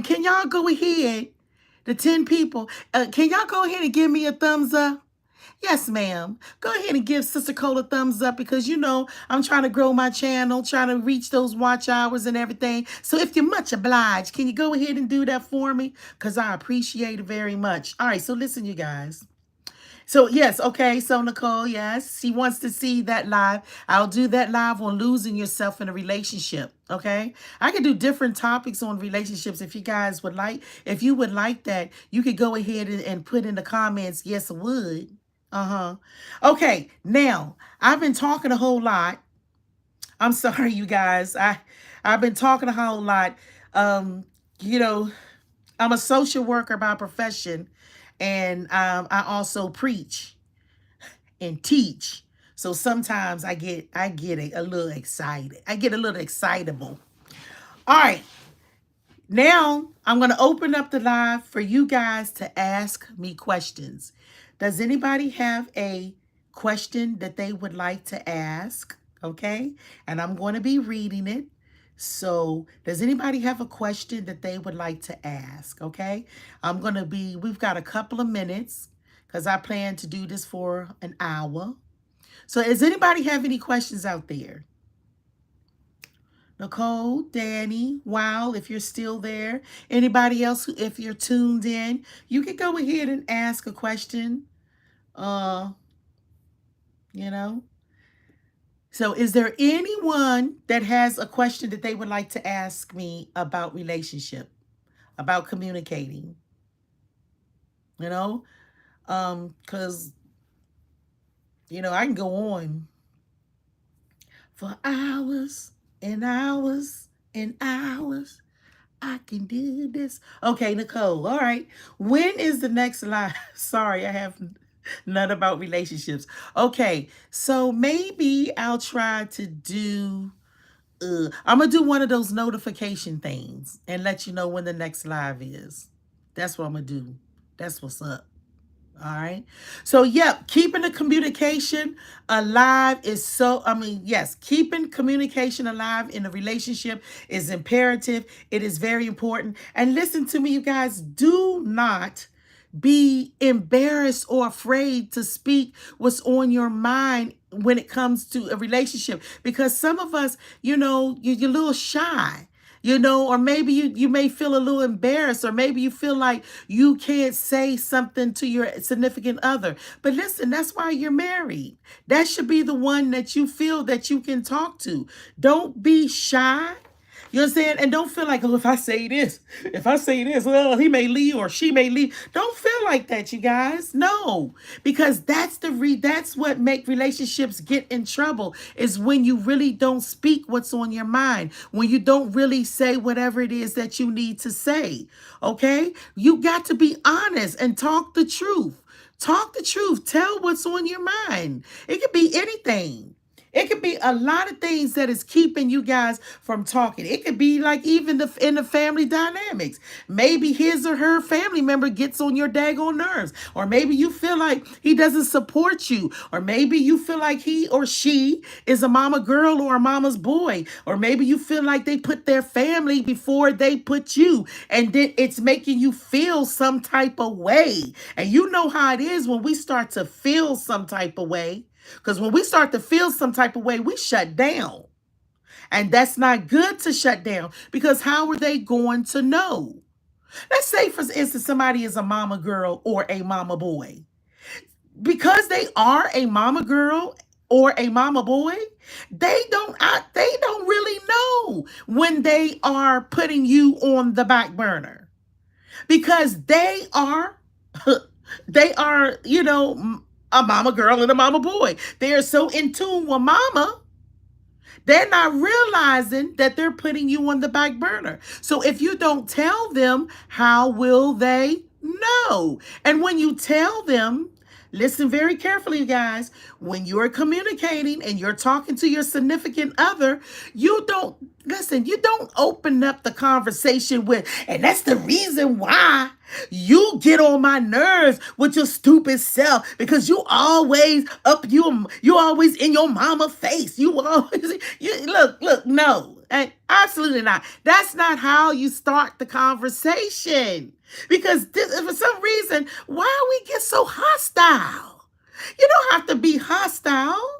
can y'all go ahead, the 10 people, can y'all go ahead and give me a thumbs up? Yes, ma'am. Go ahead and give Sister Cole a thumbs up because I'm trying to grow my channel, trying to reach those watch hours and everything. So if you're much obliged, can you go ahead and do that for me? Because I appreciate it very much. All right, so listen, you guys. So yes, okay, so Nicole, yes, she wants to see that live. I'll do that live on losing yourself in a relationship, okay? I can do different topics on relationships if you guys would like. If you would like that, you could go ahead and put in the comments, yes, I would. Okay, now, I've been talking a whole lot. I'm sorry, you guys. I've been talking a whole lot. You know, I'm a social worker by profession, and I also preach and teach. So sometimes I get a little excited. I get a little excitable. All right. Now, I'm going to open up the live for you guys to ask me questions. Does anybody have a question that they would like to ask? Okay. And I'm going to be reading it. So, does anybody have a question that they would like to ask? Okay. We've got a couple of minutes because I plan to do this for an hour. So, does anybody have any questions out there? Nicole, Danny, Wow, if you're still there. Anybody else, if you're tuned in, you can go ahead and ask a question. Uh, you know. So is there anyone that has a question that they would like to ask me about relationship, about communicating? You know? Because I can go on for hours and hours and hours. I can do this. Okay, Nicole. All right. When is the next live? Sorry, I have none about relationships. Okay, so maybe I'll try to do. I'm gonna do one of those notification things and let you know when the next live is. That's what I'm gonna do. That's what's up. All right. So, yep, keeping the communication alive is yes, keeping communication alive in a relationship is imperative. It is very important. And listen to me, you guys, do not be embarrassed or afraid to speak what's on your mind when it comes to a relationship, because some of us, you're a little shy, or maybe you may feel a little embarrassed, or maybe you feel like you can't say something to your significant other. But listen, that's why you're married. That should be the one that you feel that you can talk to. Don't be shy. You know what I'm saying? And don't feel like, oh, if I say this, well, he may leave or she may leave. Don't feel like that, you guys. No, because that's what make relationships get in trouble, is when you really don't speak what's on your mind, when you don't really say whatever it is that you need to say. Okay? You got to be honest and talk the truth. Talk the truth. Tell what's on your mind. It could be anything. It could be a lot of things that is keeping you guys from talking. It could be like even in the family dynamics. Maybe his or her family member gets on your daggone nerves. Or maybe you feel like he doesn't support you. Or maybe you feel like he or she is a mama girl or a mama's boy. Or maybe you feel like they put their family before they put you. And then it's making you feel some type of way. And you know how it is when we start to feel some type of way. Because when we start to feel some type of way, we shut down. And that's not good to shut down, because how are they going to know? Let's say, for instance, somebody is a mama girl or a mama boy. Because they are a mama girl or a mama boy, they don't really know when they are putting you on the back burner, because they are a mama girl and a mama boy. They are so in tune with mama, they're not realizing that they're putting you on the back burner. So if you don't tell them, how will they know? And when you tell them, listen very carefully, you guys. When you're communicating and you're talking to your significant other, you don't open up the conversation with, and that's the reason why you get on my nerves with your stupid self, because you always in your mama face. Look, no, absolutely not. That's not how you start the conversation. Because for some reason, why we get so hostile? You don't have to be hostile.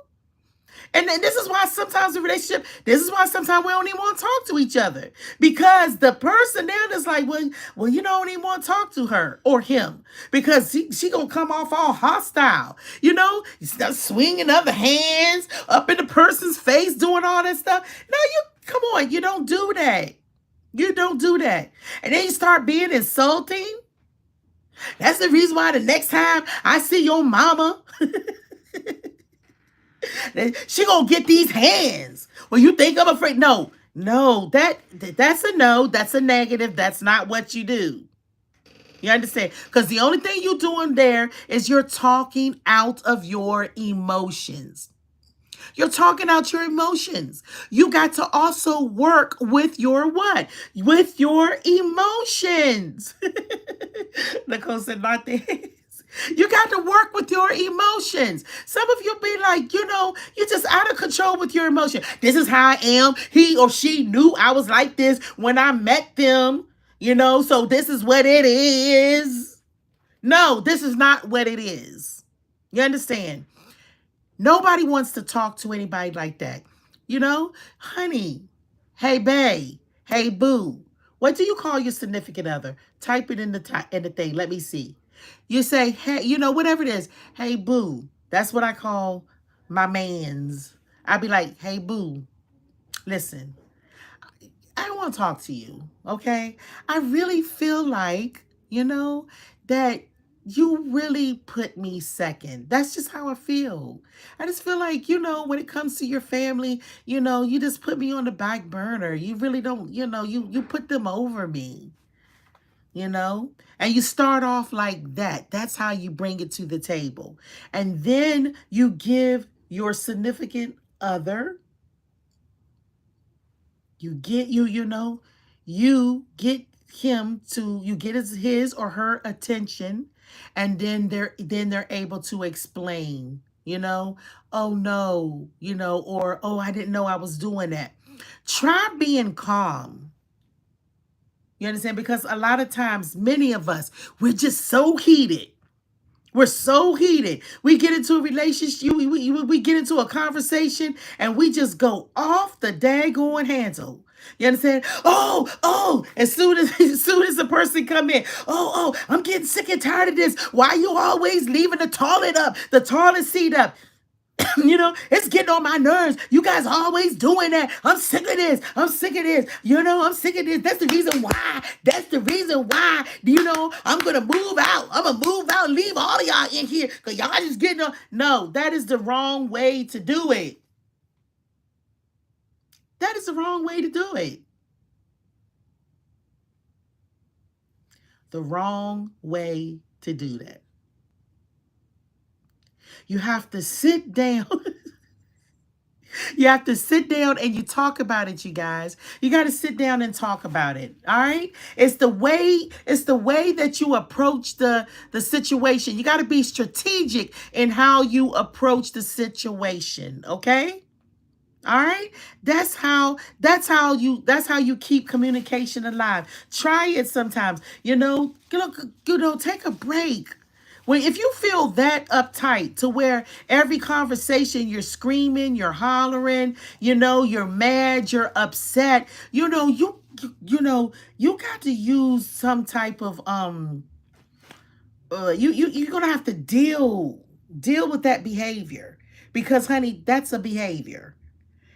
And then this is why sometimes in relationship, this is why sometimes we don't even want to talk to each other. Because the person there is like, well, you don't even want to talk to her or him, because she gonna come off all hostile. You start swinging other hands up in the person's face, doing all that stuff. No, come on, you don't do that. You don't do that. And then you start being insulting. That's the reason why the next time I see your mama, she gonna get these hands. Well, you think I'm afraid? No, that's a no. That's a negative. That's not what you do. You understand? Because the only thing you're doing there is you're talking out of your emotions. You're talking out your emotions. You got to also work with your what? With your emotions. Nicole said, not this. You got to work with your emotions. Some of you be like, you're just out of control with your emotion. This is how I am. He or she knew I was like this when I met them, so this is what it is. No, this is not what it is. You understand? Nobody wants to talk to anybody like that. Honey, hey, bae, hey, boo. What do you call your significant other? Type it in the thing. Let me see. You say, hey, whatever it is. Hey, boo. That's what I call my mans. I'd be like, hey, boo, listen, I don't want to talk to you, okay? I really feel like, that you really put me second. That's just how I feel. I just feel like, when it comes to your family, you just put me on the back burner. You really don't, you put them over me, and you start off like that. That's how you bring it to the table. And then you give your significant other, you get you get his or her attention, and then they're able to explain, oh no, or oh, I didn't know I was doing that. Try being calm. You understand? Because a lot of times, many of us, we're just so heated. We're so heated. We get into a relationship, we get into a conversation, and we just go off the daggone handle. You understand? Oh, as soon as the person come in, I'm getting sick and tired of this. Why you always leaving the toilet seat up? It's getting on my nerves. You guys always doing that. I'm sick of this. I'm sick of this. I'm sick of this. That's the reason why. I'm going to move out. I'm going to move out and leave all of y'all in here because y'all just getting on. No, that is the wrong way to do it. That is the wrong way to do it. The wrong way to do that. You have to sit down. You have to sit down and you talk about it, you guys. You got to sit down and talk about it. All right? It's the way that you approach the situation. You got to be strategic in how you approach the situation, okay? All right? That's how you keep communication alive. Try it sometimes. Take a break. If you feel that uptight to where every conversation you're screaming, you're hollering, you're mad, you're upset, you got to use some type of you're gonna have to deal with that behavior, because honey, that's a behavior.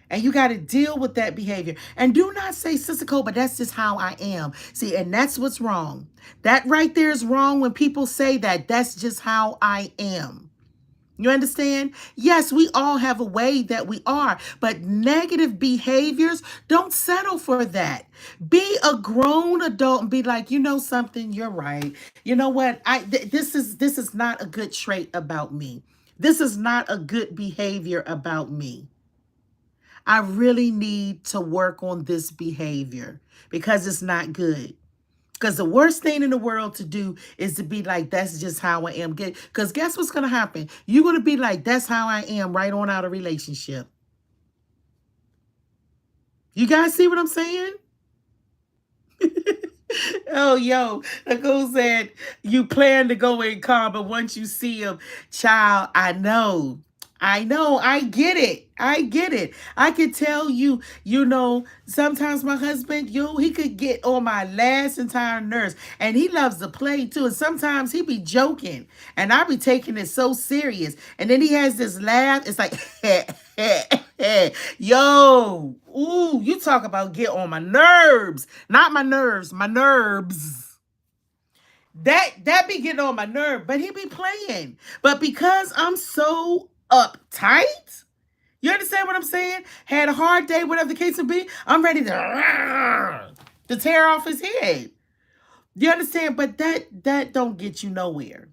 And you got to deal with that behavior. And do not say, Sister Cole, but that's just how I am. See, and that's what's wrong. That right there is wrong when people say that. That's just how I am. You understand? Yes, we all have a way that we are, but negative behaviors, don't settle for that. Be a grown adult and be like, something, you're right. You know what? This is not a good trait about me. This is not a good behavior about me. I really need to work on this behavior because it's not good. Because the worst thing in the world to do is to be like, that's just how I am. Because guess what's going to happen? You're going to be like, that's how I am, right on out of relationship. You guys see what I'm saying? Oh, yo, Nicole said, you plan to go in car, but once you see him, child, I know, I get it. I can tell you, sometimes my husband, he could get on my last entire nerves, and he loves to play too. And sometimes he be joking and I be taking it so serious. And then he has this laugh. It's like, yo, ooh, you talk about get on my nerves, not my nerves, my nerves. That be getting on my nerve, but he be playing. But because I'm so uptight, you understand what I'm saying? Had a hard day, whatever the case would be, I'm ready to tear off his head. You understand? But that don't get you nowhere.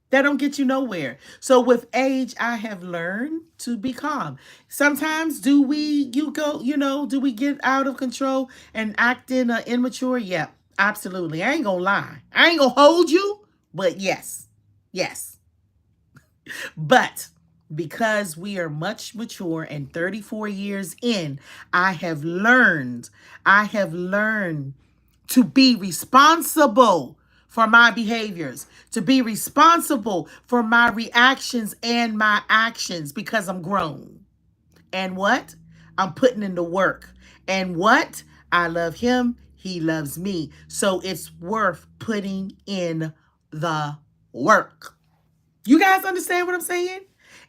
That don't get you nowhere. So with age, I have learned to be calm. Sometimes do we get out of control and act in immature? Yeah, absolutely. I ain't gonna lie. I ain't gonna hold you, but yes, yes. But because we are much mature and 34 years in, I have learned, I have learned to be responsible for my behaviors, to be responsible for my reactions and my actions because I'm grown. And what? I'm putting in the work. And what? I love him, he loves me. So it's worth putting in the work. You guys understand what I'm saying?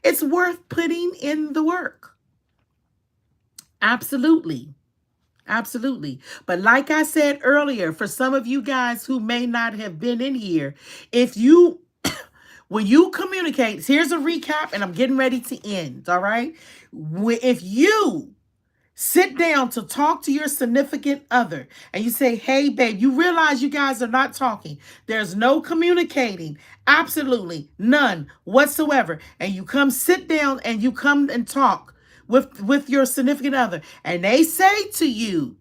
It's worth putting in the work. Absolutely. Absolutely. But like I said earlier, for some of you guys who may not have been in here, if you, when you communicate, here's a recap and I'm getting ready to end. All right. If you sit down to talk to your significant other and you say, hey, babe, you realize you guys are not talking. There's no communicating. Absolutely none whatsoever. And you come sit down and you come and talk with your significant other. And they say to you,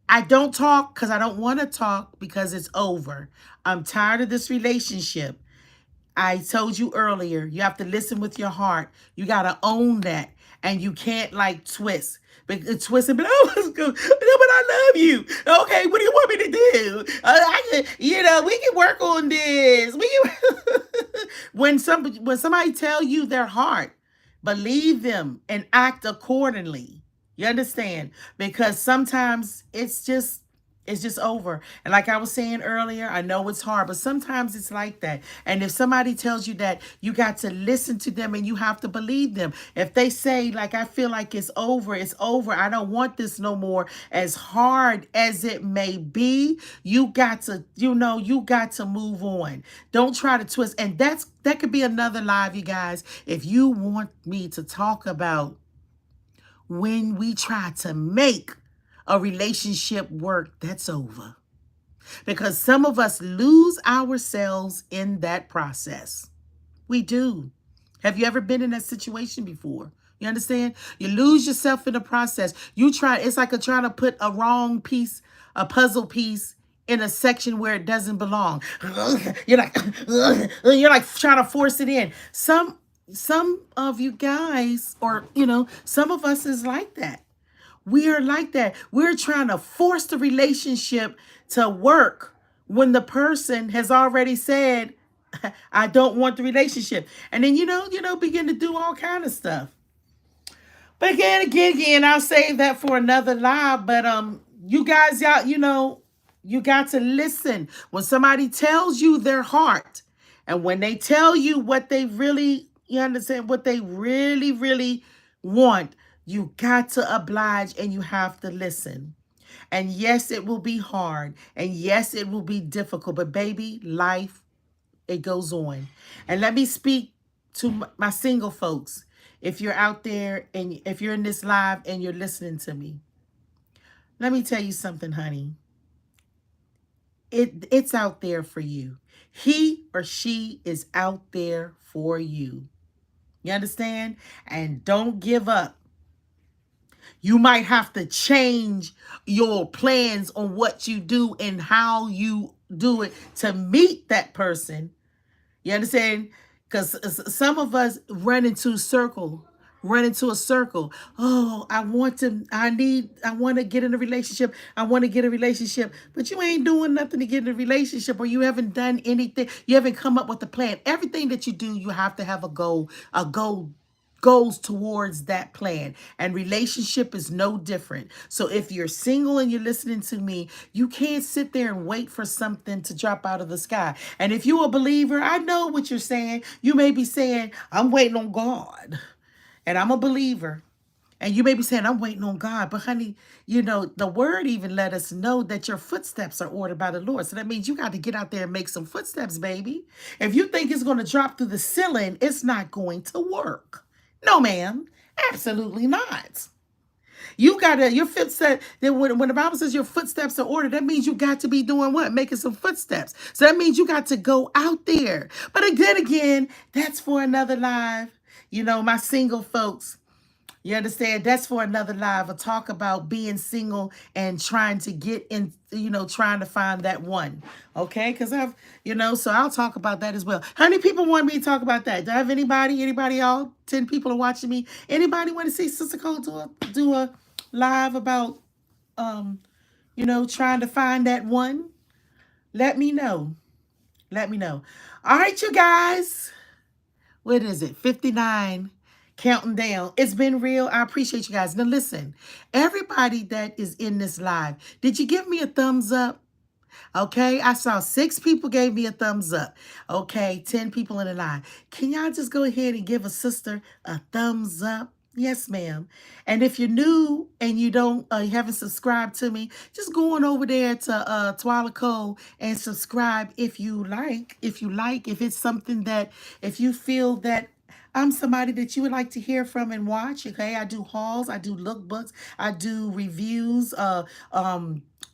I don't talk because I don't want to talk because it's over. I'm tired of this relationship. I told you earlier, you have to listen with your heart. You got to own that. And you can't like twist. But twist and be like, oh, let's go. No, but I love you. Okay, what do you want me to do? We can work on this. We can... when somebody tell you their heart, believe them and act accordingly. You understand? Because sometimes it's just over. And like I was saying earlier, I know it's hard, but sometimes it's like that. And if somebody tells you that, you got to listen to them and you have to believe them. If they say, like, I feel like it's over, I don't want this no more, as hard as it may be, you got to, you got to move on. Don't try to twist. And that could be another live, you guys. If you want me to talk about when we try to make a relationship work that's over. Because some of us lose ourselves in that process. We do. Have you ever been in that situation before? You understand? You lose yourself in the process. It's like trying to put a wrong piece, a puzzle piece in a section where it doesn't belong. You're like trying to force it in. Some of you guys, or some of us is like that. We are like that. We're trying to force the relationship to work when the person has already said, I don't want the relationship. And then, begin to do all kind of stuff. But again, I'll save that for another live. But you guys, you got to listen. When somebody tells you their heart, and when they tell you what they really, you understand, what they really, really want, you got to oblige and you have to listen. And yes, it will be hard. And yes, it will be difficult. But baby, life, it goes on. And let me speak to my single folks. If you're out there and if you're in this live and you're listening to me, let me tell you something, honey. It's out there for you. He or she is out there for you. You understand? And don't give up. You might have to change your plans on what you do and how you do it to meet that person. You understand? Because some of us run into a circle. Oh, I want to get in a relationship. I want to get a relationship. But you ain't doing nothing to get in a relationship, or you haven't done anything. You haven't come up with a plan. Everything that you do, you have to have a goal. A goal goes towards that plan, and relationship is no different. So if you're single and you're listening to me, you can't sit there and wait for something to drop out of the sky. And if you're a believer, I know what you're saying. You may be saying, I'm waiting on God, and I'm a believer. And you may be saying, I'm waiting on God. But honey, the word even let us know that your footsteps are ordered by the Lord. So that means you got to get out there and make some footsteps, baby. If you think it's going to drop through the ceiling, it's not going to work. No, ma'am. Absolutely not. You gotta, your footstep, then when the Bible says your footsteps are ordered, that means you got to be doing what? Making some footsteps. So that means you got to go out there. But then again, that's for another live. You know, my single folks, you understand? That's for another live. A talk about being single and trying to get in, you know, trying to find that one. Okay? Because I've, you know, so I'll talk about that as well. How many people want me to talk about that? Do I have anybody? Anybody, y'all? 10 people are watching me. Anybody want to see Sister Cole do a live about, um, you know, trying to find that one? Let me know. Let me know. All right, you guys. What is it? 59, counting down. It's been real. I appreciate you guys. Now listen, everybody that is in this live, did you give me a thumbs up? Okay, I saw 6 people gave me a thumbs up. Okay, 10 people in the line. Can y'all just go ahead and give a sister a thumbs up? Yes, ma'am. And if you're new and you haven't subscribed to me, just go on over there to Twila Cole and subscribe if you like. If it's something that, if you feel that I'm somebody that you would like to hear from and watch. Okay, I do hauls, I do lookbooks, I do reviews,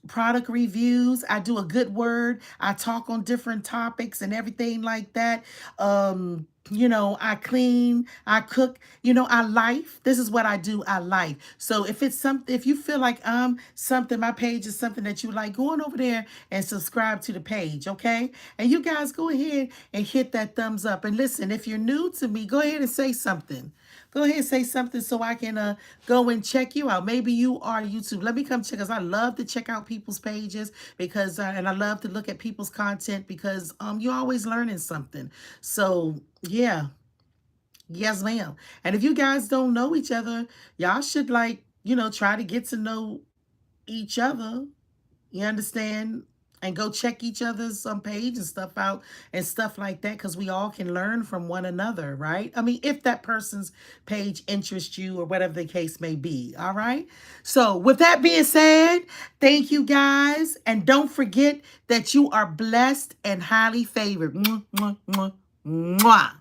product reviews. I do a good word. I talk on different topics and everything like that. You know, I clean, I cook, you know, I life. This is what I do. I life. So if it's something, if you feel like I'm something, my page is something that you like, go on over there and subscribe to the page, okay? And you guys go ahead and hit that thumbs up. And listen, if you're new to me, go ahead and say something. Go ahead and say something so I can go and check you out. Maybe you are YouTube. Let me come check, because I love to check out people's pages, because and I love to look at people's content, because you're always learning something. So yeah, yes, ma'am. And if you guys don't know each other, y'all should, like, you know, try to get to know each other. You understand? And go check each other's page and stuff out and stuff like that, because we all can learn from one another, right? I mean, if that person's page interests you or whatever the case may be, all right? So with that being said, thank you guys. And don't forget that you are blessed and highly favored. Mwah, mwah, mwah, mwah.